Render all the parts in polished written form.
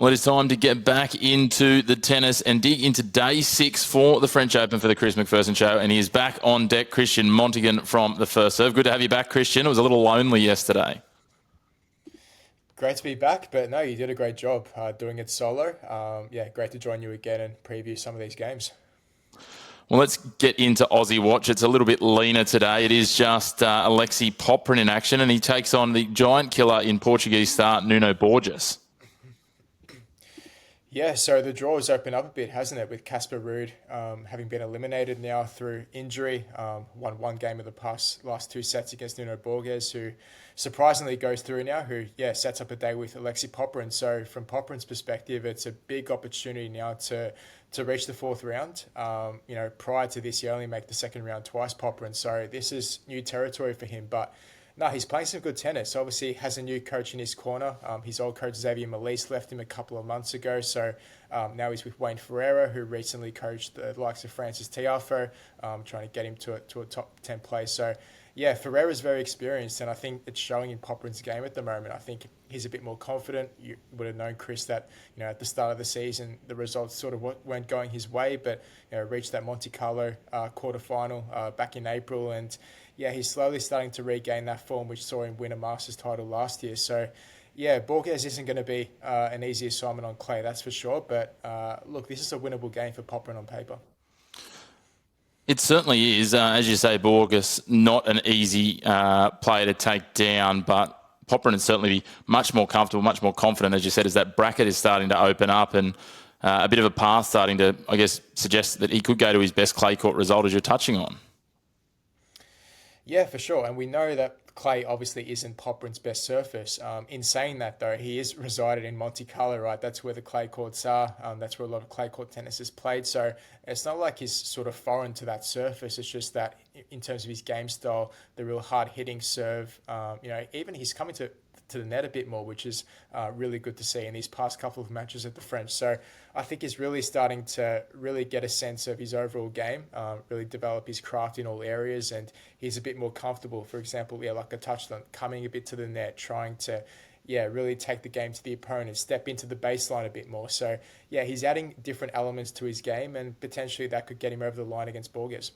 Well, it is time to get back into the tennis and dig into day 6 for the French Open for the Chris McPherson Show. And he is back on deck, Christian Montigan from the First Serve. Good to have you back, Christian. It was a little lonely yesterday. Great to be back, but no, you did a great job doing it solo. Great to join you again and preview some of these games. Well, let's get into Aussie Watch. It's a little bit leaner today. It is just Alexi Poprin in action, and he takes on the giant killer in Portuguese star Nuno Borges. Yeah, so the draw has opened up a bit, hasn't it, with Casper Ruud having been eliminated now through injury. Won one game of the last 2 sets against Nuno Borges, who surprisingly goes through now, who, sets up a day with Alexi Poprin. So from Poprin's perspective, it's a big opportunity now to reach the 4th round. Prior to this, he only made the 2nd round twice, Poprin. So this is new territory for him, but no, he's playing some good tennis. Obviously, he has a new coach in his corner. His old coach, Xavier Malisse, left him a couple of months ago. So now he's with Wayne Ferreira, who recently coached the likes of Francis Tiafoe, trying to get him to a top 10 place. So, yeah, Ferreira's very experienced, and I think it's showing in Poprin's game at the moment. I think he's a bit more confident. You would have known, Chris, that at the start of the season, the results sort of weren't going his way, but reached that Monte Carlo quarterfinal back in April, and he's slowly starting to regain that form, which saw him win a Masters title last year. So, Borges isn't going to be an easy assignment on clay, that's for sure. But look, this is a winnable game for Poprin on paper. It certainly is. As you say, Borges, not an easy player to take down, but Poprin is certainly much more comfortable, much more confident, as you said, as that bracket is starting to open up and a bit of a path starting to, I guess, suggest that he could go to his best clay court result, as you're touching on. Yeah, for sure. And we know that clay obviously isn't Poprin's best surface. In saying that, though, he is resided in Monte Carlo, right? That's where the clay courts are. That's where a lot of clay court tennis is played. So it's not like he's sort of foreign to that surface. It's just that in terms of his game style, the real hard-hitting serve, even he's coming to the net a bit more, which is really good to see in these past couple of matches at the French. So I think he's really starting to really get a sense of his overall game, really develop his craft in all areas, and he's a bit more comfortable, for example, like I touched on, coming a bit to the net, trying to really take the game to the opponent, step into the baseline a bit more. So he's adding different elements to his game, and potentially that could get him over the line against Borges.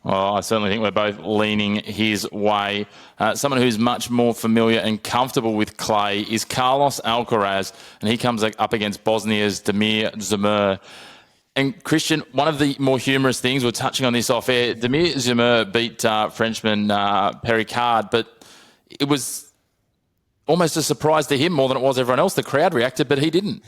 Well, I certainly think we're both leaning his way. Someone who's much more familiar and comfortable with clay is Carlos Alcaraz, and he comes up against Bosnia's Damir Zemur. And Christian, one of the more humorous things, we're touching on this off air, Damir Zemur beat Frenchman Pericard, but it was almost a surprise to him more than it was everyone else. The crowd reacted, but he didn't.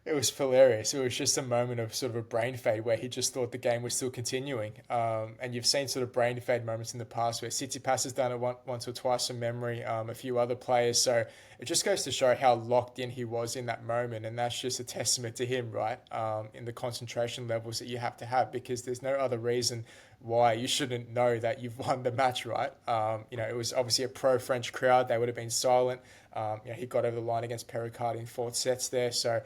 It was hilarious. It was just a moment of sort of a brain fade where he just thought the game was still continuing. And you've seen sort of brain fade moments in the past where Tsitsipas has done it once or twice from memory, a few other players. So it just goes to show how locked in he was in that moment. And that's just a testament to him, right? In the concentration levels that you have to have, because there's no other reason why you shouldn't know that you've won the match, right? It was obviously a pro-French crowd. They would have been silent. He got over the line against Pericard in 4 sets there. So,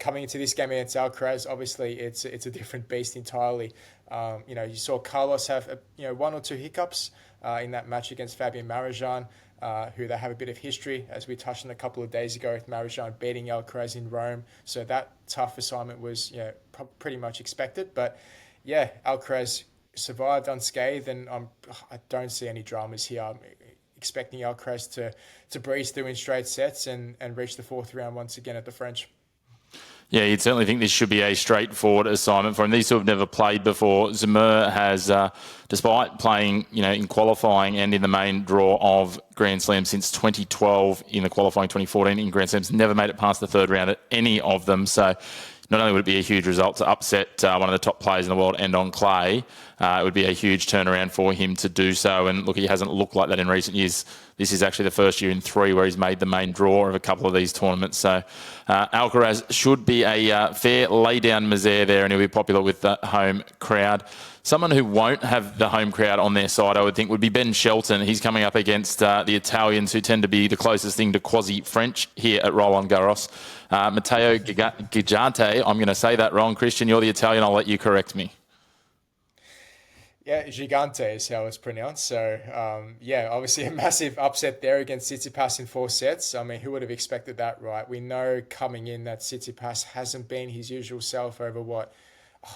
coming into this game against Alcaraz, obviously it's a different beast entirely. You saw Carlos have 1 or 2 hiccups in that match against Fabien Marozsan, who they have a bit of history, as we touched on a couple of days ago, with Marozsan beating Alcaraz in Rome. So that tough assignment was pretty much expected. But Alcaraz survived unscathed, and I don't see any dramas here. I'm expecting Alcaraz to breeze through in straight sets and reach the 4th round once again at the French. Yeah, you'd certainly think this should be a straightforward assignment for him. These two have never played before. Zemur has, despite playing, in qualifying and in the main draw of Grand Slam since 2012, in the qualifying 2014 in Grand Slams, never made it past the 3rd round at any of them. So not only would it be a huge result to upset one of the top players in the world and on clay, it would be a huge turnaround for him to do so. And look, he hasn't looked like that in recent years. This is actually the first year in 3 where he's made the main draw of a couple of these tournaments. So Alcaraz should be a fair lay-down misère there, and he'll be popular with the home crowd. Someone who won't have the home crowd on their side, I would think, would be Ben Shelton. He's coming up against the Italians, who tend to be the closest thing to quasi-French here at Roland Garros. Matteo Gigante, I'm going to say that wrong. Christian, you're the Italian. I'll let you correct me. Yeah, Gigante is how it's pronounced. So, yeah, obviously a massive upset there against Tsitsipas in 4 sets. I mean, who would have expected that, right? We know coming in that Tsitsipas hasn't been his usual self over what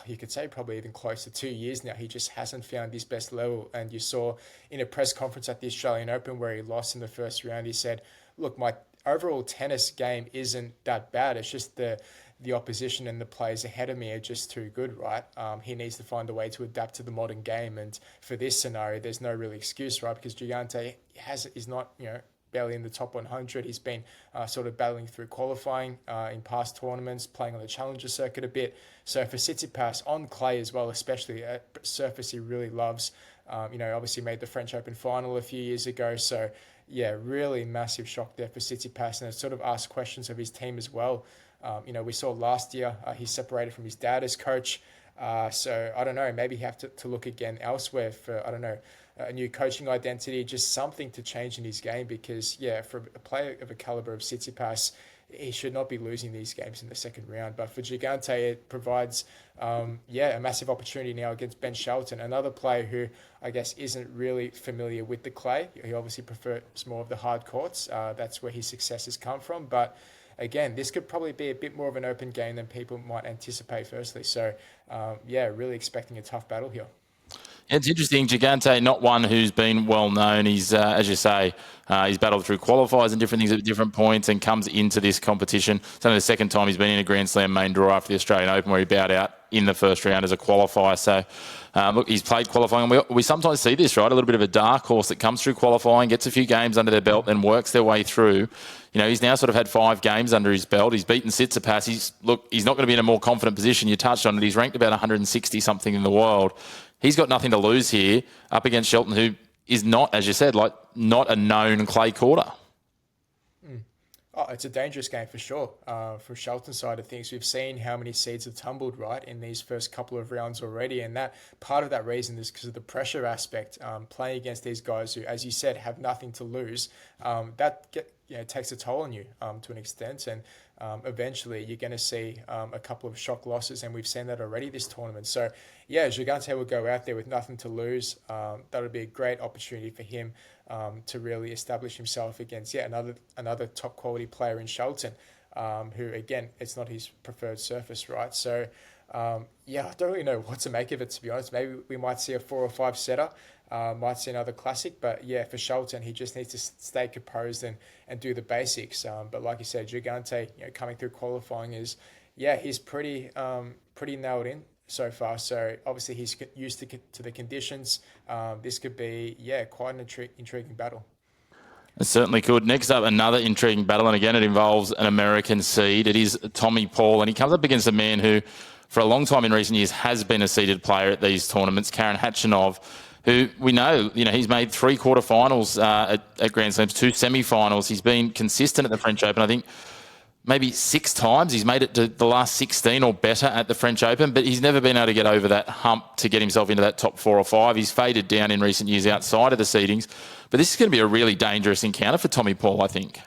you could say probably even close to 2 years now. He just hasn't found his best level. And you saw in a press conference at the Australian Open where he lost in the first round, he said, "Look, my overall tennis game isn't that bad. It's just the opposition and the players ahead of me are just too good, right? He needs to find a way to adapt to the modern game. And for this scenario, there's no real excuse, right? Because Gigante is not, barely in the top 100. He's been sort of battling through qualifying in past tournaments, playing on the Challenger circuit a bit. So for Tsitsipas on clay as well, especially a surface he really loves, obviously made the French Open final a few years ago. So yeah, really massive shock there for Tsitsipas, and it sort of asks questions of his team as well. We saw last year he separated from his dad as coach. So I don't know, maybe you have to look again elsewhere for, I don't know, a new coaching identity, just something to change in his game because, yeah, for a player of a caliber of Tsitsipas, he should not be losing these games in the second round. But for Gigante, it provides, a massive opportunity now against Ben Shelton, another player who I guess isn't really familiar with the clay. He obviously prefers more of the hard courts. That's where his success has come from. But again, this could probably be a bit more of an open game than people might anticipate firstly. So, really expecting a tough battle here. It's interesting. Gigante, not one who's been well known. He's, as you say, he's battled through qualifiers and different things at different points and comes into this competition. It's only the second time he's been in a Grand Slam main draw after the Australian Open where he bowed out in the first round as a qualifier. So, look, he's played qualifying. We sometimes see this, right? A little bit of a dark horse that comes through qualifying, gets a few games under their belt, then works their way through. He's now sort of had 5 games under his belt. He's beaten Tsitsipas. He's not going to be in a more confident position. You touched on it. He's ranked about 160 something in the world. He's got nothing to lose here up against Shelton, who is not, as you said, not a known clay quarter. Oh, it's a dangerous game for sure. From Shelton's side of things, we've seen how many seeds have tumbled right in these first couple of rounds already, and that part of that reason is because of the pressure aspect. Playing against these guys who, as you said, have nothing to lose, takes a toll on you to an extent, and eventually you're going to see a couple of shock losses, and we've seen that already this tournament. So, yeah, Gigante will go out there with nothing to lose. That would be a great opportunity for him to really establish himself against another top quality player in Shelton, who again, it's not his preferred surface, right? So, I don't really know what to make of it, to be honest. Maybe we might see a 4 or 5 setter. Might see another classic, but yeah, for Shelton, he just needs to stay composed and do the basics. But like you said, Gigante, coming through qualifying he's pretty nailed in so far. So obviously he's used to the conditions. This could be quite an intriguing battle. It certainly could. Next up, another intriguing battle, and again, it involves an American seed. It is Tommy Paul, and he comes up against a man who, for a long time in recent years, has been a seeded player at these tournaments, Karen Khachanov, who we know, he's made 3 quarterfinals at Grand Slams, 2 semi-finals. He's been consistent at the French Open. I think maybe 6 times. He's made it to the last 16 or better at the French Open, but he's never been able to get over that hump to get himself into that top 4 or 5. He's faded down in recent years outside of the seedings. But this is going to be a really dangerous encounter for Tommy Paul, I think.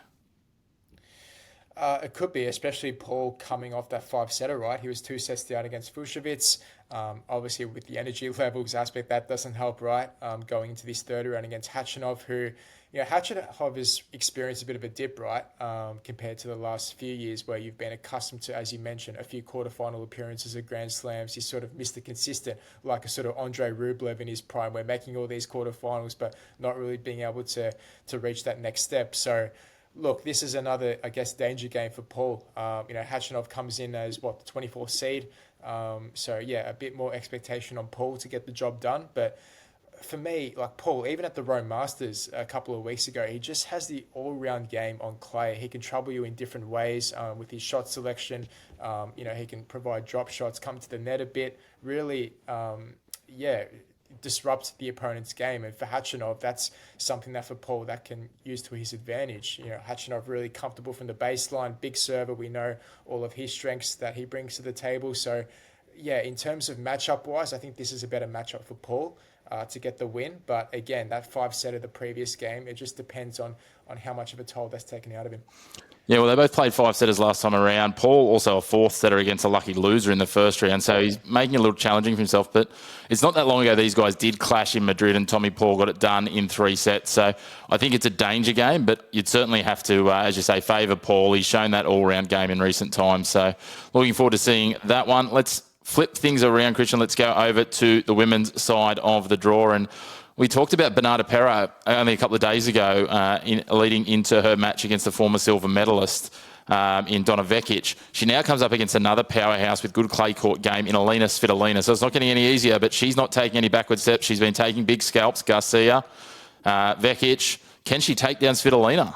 It could be, especially Paul coming off that 5-setter, right? He was 2 sets down against Fucsovics. Obviously, with the energy levels aspect, that doesn't help, right? Going into this third round against Khachanov, who, Khachanov has experienced a bit of a dip, right? Compared to the last few years where you've been accustomed to, as you mentioned, a few quarterfinal appearances at Grand Slams. He's sort of Mr. Consistent, like a sort of Andrei Rublev in his prime. We're making all these quarterfinals, but not really being able to reach that next step. So, look, this is another, I guess, danger game for Paul. Khachanov comes in as, the 24th seed. A bit more expectation on Paul to get the job done. But for me, like Paul, even at the Rome Masters a couple of weeks ago, he just has the all-round game on clay. He can trouble you in different ways with his shot selection. He can provide drop shots, come to the net a bit, really, disrupt the opponent's game. And for Khachanov, that's something that for Paul that can use to his advantage. Khachanov really comfortable from the baseline, big server. We know all of his strengths that he brings to the table. So, in terms of matchup wise, I think this is a better matchup for Paul. to get the win. But again, that 5-set of the previous game, it just depends on how much of a toll that's taken out of him. Yeah, well, they both played 5-setters last time around. Paul also a 4th-setter against a lucky loser in the first round, so he's making it a little challenging for himself. But it's not that long ago these guys did clash in Madrid and Tommy Paul got it done in 3 sets. So I think it's a danger game, but you'd certainly have to, as you say, favour Paul. He's shown that all-round game in recent times. So looking forward to seeing that one. Let's flip things around, Christian. Let's go over to the women's side of the draw. And we talked about Bernarda Pera only a couple of days ago leading into her match against the former silver medalist in Donna Vekic. She now comes up against another powerhouse with good clay court game in Alina Svitolina. So it's not getting any easier, but she's not taking any backward steps. She's been taking big scalps. Garcia, Vekic. Can she take down Svitolina?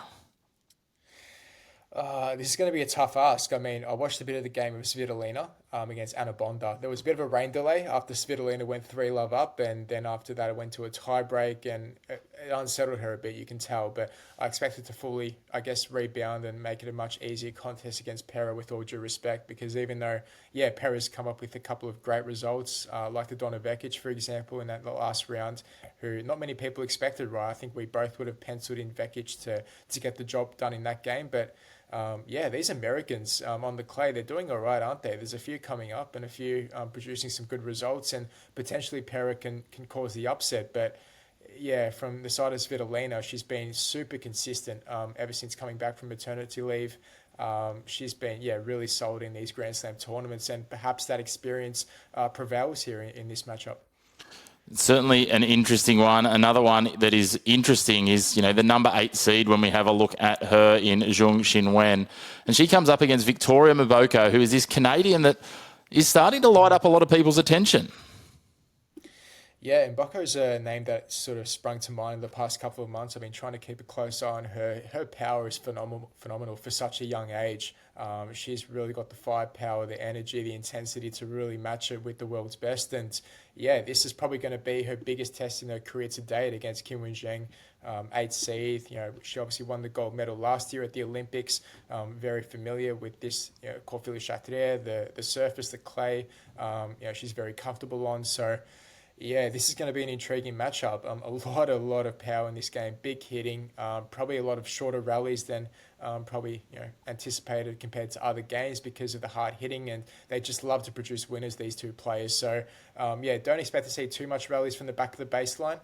This is going to be a tough ask. I mean, I watched a bit of the game of Svitolina against Anna Bonda. There was a bit of a rain delay after Svitolina went 3-love up, and then after that it went to a tie break, and it unsettled her a bit, you can tell. But I expect her to fully, I guess, rebound and make it a much easier contest against Pera, with all due respect, because even though, yeah, Pera's come up with a couple of great results, like the Donna Vekic, for example, in that last round, who not many people expected, right? I think we both would have penciled in Vekic to get the job done in that game, but yeah, these Americans on the clay, they're doing all right, aren't they? There's a few coming up and a few producing some good results, and potentially Pera can cause the upset. But yeah, from the side of Svitolina, she's been super consistent ever since coming back from maternity leave. She's been, really solid in these Grand Slam tournaments, and perhaps that experience prevails here in this matchup. Certainly an interesting one. Another one that is interesting is, the number 8 seed when we have a look at her in Zhong Xinwen. And she comes up against Victoria Mboko, who is this Canadian that is starting to light up a lot of people's attention. Yeah, Mboko's a name that sort of sprung to mind in the past couple of months. I've been trying to keep a close eye on her. Her power is phenomenal for such a young age. She's really got the firepower, the energy, the intensity to really match it with the world's best. And yeah, this is probably going to be her biggest test in her career to date against Kim Wen Zheng, 8th seed. She obviously won the gold medal last year at the Olympics. Very familiar with this, Court Philippe Chatrier, the surface, the clay. She's very comfortable on. So yeah, this is going to be an intriguing matchup. A lot of power in this game. Big hitting, probably a lot of shorter rallies than anticipated compared to other games because of the hard hitting, and they just love to produce winners, these two players. So don't expect to see too much rallies from the back of the baseline.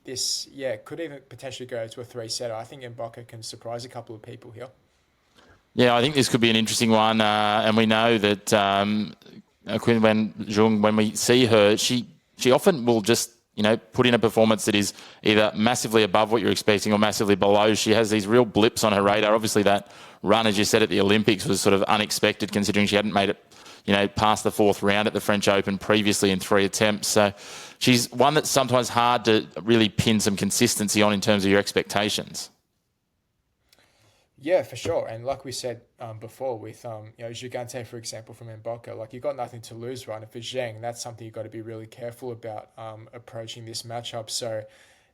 This could even potentially go to a 3-setter. I think Mboko can surprise a couple of people here. Yeah, I think this could be an interesting one, and we know that Quinn Wen Zhong, when we see her, she often will just, put in a performance that is either massively above what you're expecting or massively below. She has these real blips on her radar. Obviously, that run, as you said, at the Olympics was sort of unexpected, considering she hadn't made it, past the 4th round at the French Open previously in 3 attempts. So she's one that's sometimes hard to really pin some consistency on in terms of your expectations. Yeah, for sure. And like we said before with, Gigante, for example, from Mboko, like you've got nothing to lose, right? And for Zheng, that's something you've got to be really careful about approaching this matchup. So,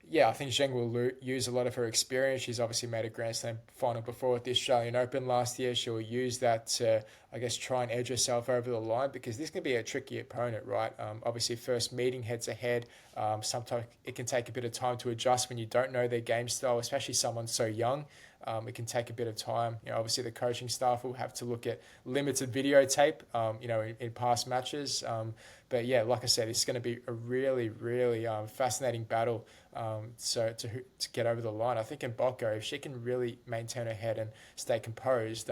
yeah, I think Zheng will use a lot of her experience. She's obviously made a Grand Slam final before at the Australian Open last year. She'll use that to, I guess, try and edge herself over the line, because this can be a tricky opponent, right? Obviously, first meeting head-to-head. Sometimes it can take a bit of time to adjust when you don't know their game style, especially someone so young. It can take a bit of time. Obviously the coaching staff will have to look at limited videotape, in past matches. But yeah, like I said, it's going to be a really, really fascinating battle. So to get over the line, I think Mboko, if she can really maintain her head and stay composed,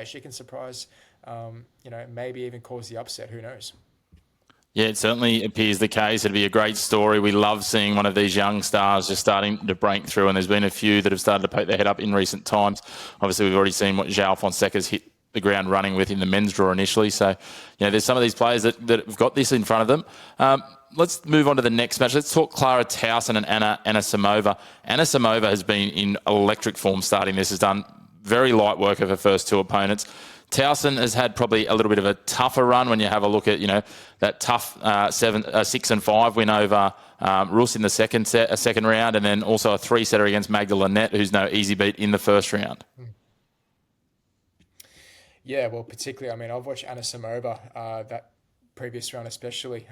she can surprise, maybe even cause the upset. Who knows? Yeah, it certainly appears the case. It'd be a great story. We love seeing one of these young stars just starting to break through, and there's been a few that have started to poke their head up in recent times. Obviously, we've already seen what João Fonseca's hit the ground running with in the men's draw initially. So, there's some of these players that have got this in front of them. Let's move on to the next match. Let's talk Clara Towson and Anna Samova. Anna Samova has been in electric form starting this, has done very light work of her first 2 opponents. Towson has had probably a little bit of a tougher run when you have a look at, that tough 6-5 win over Rus in the second round, and then also a 3-setter against Magda Net, who's no easy beat in the first round. Yeah, well, particularly, I've watched Anna Samova, that previous round especially.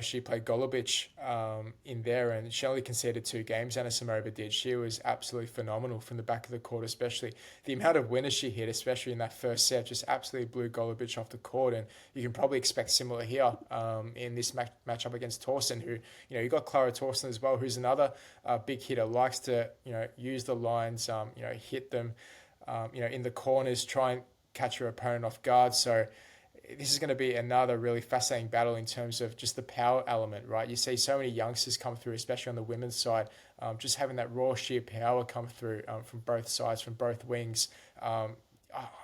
She played Golubic in there, and she only conceded 2 games, Anna Samova did. She was absolutely phenomenal from the back of the court, especially. The amount of winners she hit, especially in that first set, just absolutely blew Golubic off the court, and you can probably expect similar here in this matchup against Torsten, who, you got Clara Torsten as well, who's another big hitter, likes to, use the lines, hit them, in the corners, try and catch your opponent off guard. So this is going to be another really fascinating battle in terms of just the power element, right? You see so many youngsters come through, especially on the women's side, just having that raw sheer power come through from both sides, from both wings. I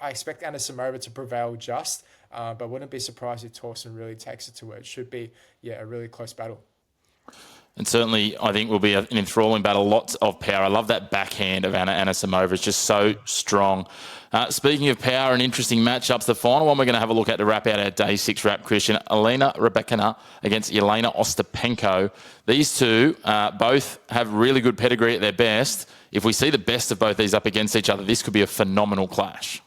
expect Anna Samova to prevail but wouldn't be surprised if Torsten really takes it to her. It should be, a really close battle. And certainly, I think will be an enthralling battle. Lots of power. I love that backhand of Anna Samova. It's just so strong. Speaking of power and interesting matchups, the final one we're going to have a look at to wrap out our Day 6 wrap, Christian, Elena Rybakina against Elena Ostapenko. These two both have really good pedigree at their best. If we see the best of both these up against each other, this could be a phenomenal clash.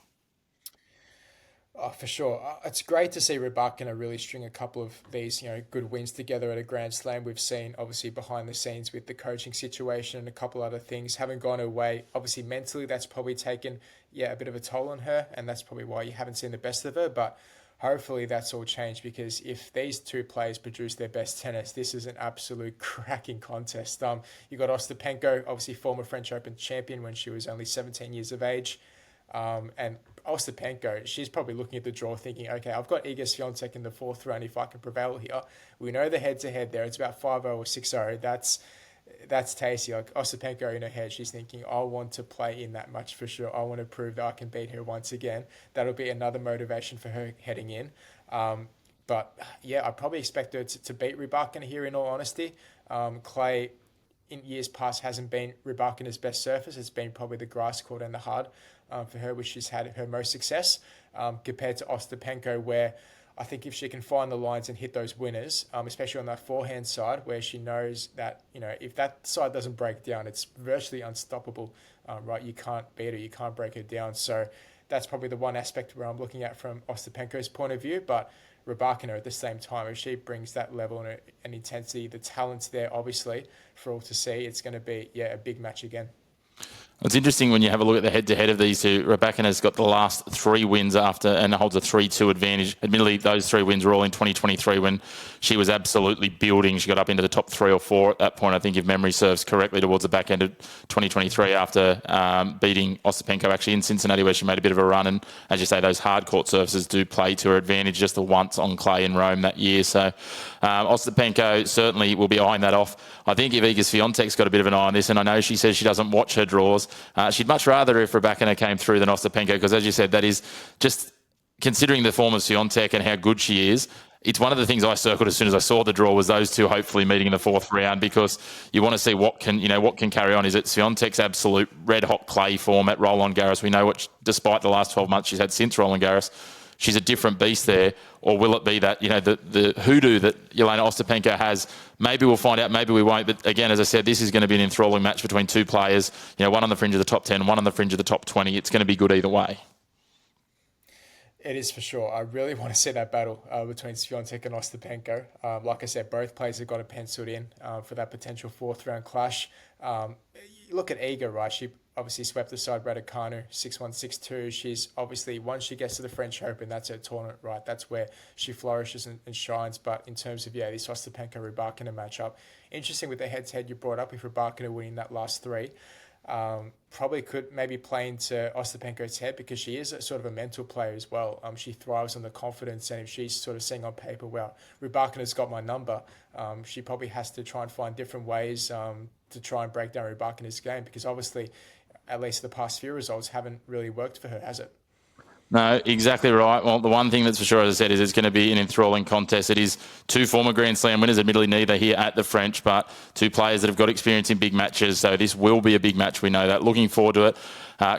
Oh, for sure. It's great to see Rybakina really string a couple of these, good wins together at a Grand Slam. We've seen, obviously, behind the scenes with the coaching situation and a couple other things haven't gone her way. Obviously, mentally, that's probably taken, a bit of a toll on her, and that's probably why you haven't seen the best of her. But hopefully that's all changed, because if these two players produce their best tennis, this is an absolute cracking contest. You got Ostapenko, obviously former French Open champion when she was only 17 years of age. And Ostapenko, she's probably looking at the draw thinking, okay, I've got Iga Swiatek in the 4th round if I can prevail here. We know the head-to-head there. It's about 5-0 or 6-0. That's tasty. Like Ostapenko in her head, she's thinking, I want to play in that match for sure. I want to prove that I can beat her once again. That'll be another motivation for her heading in. But I probably expect her to beat Rybakina here, in all honesty. Clay, in years past, hasn't been Rybakina's best surface. It's been probably the grass court and the hard for her, which she's had her most success, compared to Ostapenko, where I think if she can find the lines and hit those winners, especially on that forehand side, where she knows that, if that side doesn't break down, it's virtually unstoppable, right? You can't beat her, you can't break her down. So that's probably the one aspect where I'm looking at from Ostapenko's point of view. But Rybakina at the same time, if she brings that level and intensity, the talent's there, obviously, for all to see, it's going to be, a big match again. It's interesting when you have a look at the head-to-head of these two. Rybakina's got the last 3 wins and holds a 3-2 advantage. Admittedly, those 3 wins were all in 2023 when she was absolutely building. She got up into the top 3 or 4 at that point, I think, if memory serves correctly, towards the back end of 2023 after beating Ostapenko actually in Cincinnati, where she made a bit of a run. And as you say, those hard court surfaces do play to her advantage, just the once on clay in Rome that year. So Ostapenko certainly will be eyeing that off. I think if Iga Swiatek's got a bit of an eye on this, and I know she says she doesn't watch her draws, she'd much rather if Rybakina came through than Ostapenko, because as you said, that is just considering the form of Swiatek and how good she is. It's one of the things I circled as soon as I saw the draw was those two hopefully meeting in the 4th round, because you want to see what can carry on. Is it Swiatek's absolute red hot clay form at Roland Garros? We know what, despite the last 12 months she's had since Roland Garros, she's a different beast there. Or will it be that, the hoodoo that Elena Ostapenko has? Maybe we'll find out, maybe we won't. But again, as I said, this is going to be an enthralling match between two players. One on the fringe of the top 10, one on the fringe of the top 20. It's going to be good either way. It is for sure. I really want to see that battle between Swiatek and Ostapenko. Like I said, both players have got it penciled in for that potential 4th round clash. You look at Iga, right? She obviously swept aside Raducanu 6-1, 6-2. She's obviously, once she gets to the French Open, that's her tournament, right? That's where she flourishes and shines. But in terms of, this Ostapenko-Rybakina matchup, interesting with the head-to-head you brought up, with Rybakina winning that last 3. Probably could maybe play into Ostapenko's head, because she is sort of a mental player as well. She thrives on the confidence, and if she's sort of seeing on paper, well, Rybakina's got my number, she probably has to try and find different ways to try and break down Rybakina's game, because obviously, at least the past few results haven't really worked for her, has it? No, exactly right. Well, the one thing that's for sure, as I said, is it's going to be an enthralling contest. It is 2 former Grand Slam winners, admittedly neither here at the French, but 2 players that have got experience in big matches. So this will be a big match. We know that. Looking forward to it.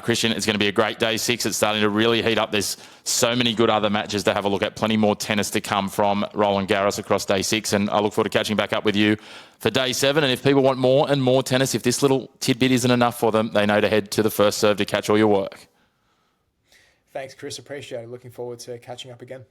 Christian, it's going to be a great Day 6. It's starting to really heat up. There's so many good other matches to have a look at. Plenty more tennis to come from Roland Garros across Day 6. And I look forward to catching back up with you for Day 7. And if people want more and more tennis, if this little tidbit isn't enough for them, they know to head to the First Serve to catch all your work. Thanks, Chris. Appreciate it. Looking forward to catching up again.